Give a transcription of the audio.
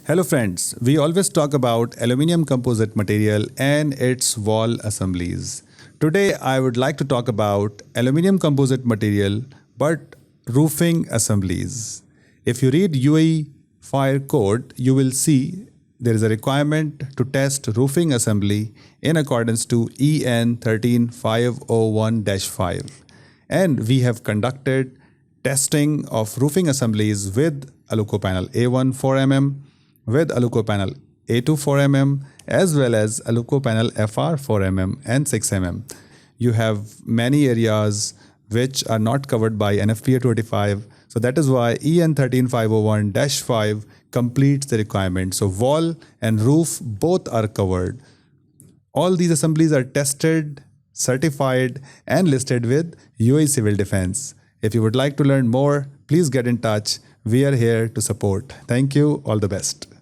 Hello friends, we always talk about aluminium composite material and its wall assemblies. Today I would like to talk about aluminium composite material but roofing assemblies. If you read UAE Fire Code, you will see there is a requirement to test roofing assembly in accordance to EN 13501-5. And we have conducted testing of roofing assemblies with Alucopanel A1 4mm, with Alucopanel A2 4mm, as well as Alucopanel FR 4mm and 6mm. You have many areas which are not covered by NFPA 285. So that is why EN 13501-5 completes the requirement. So wall and roof both are covered. All these assemblies are tested, certified, and listed with UAE Civil Defense. If you would like to learn more, please get in touch. We are here to support. Thank you. All the best.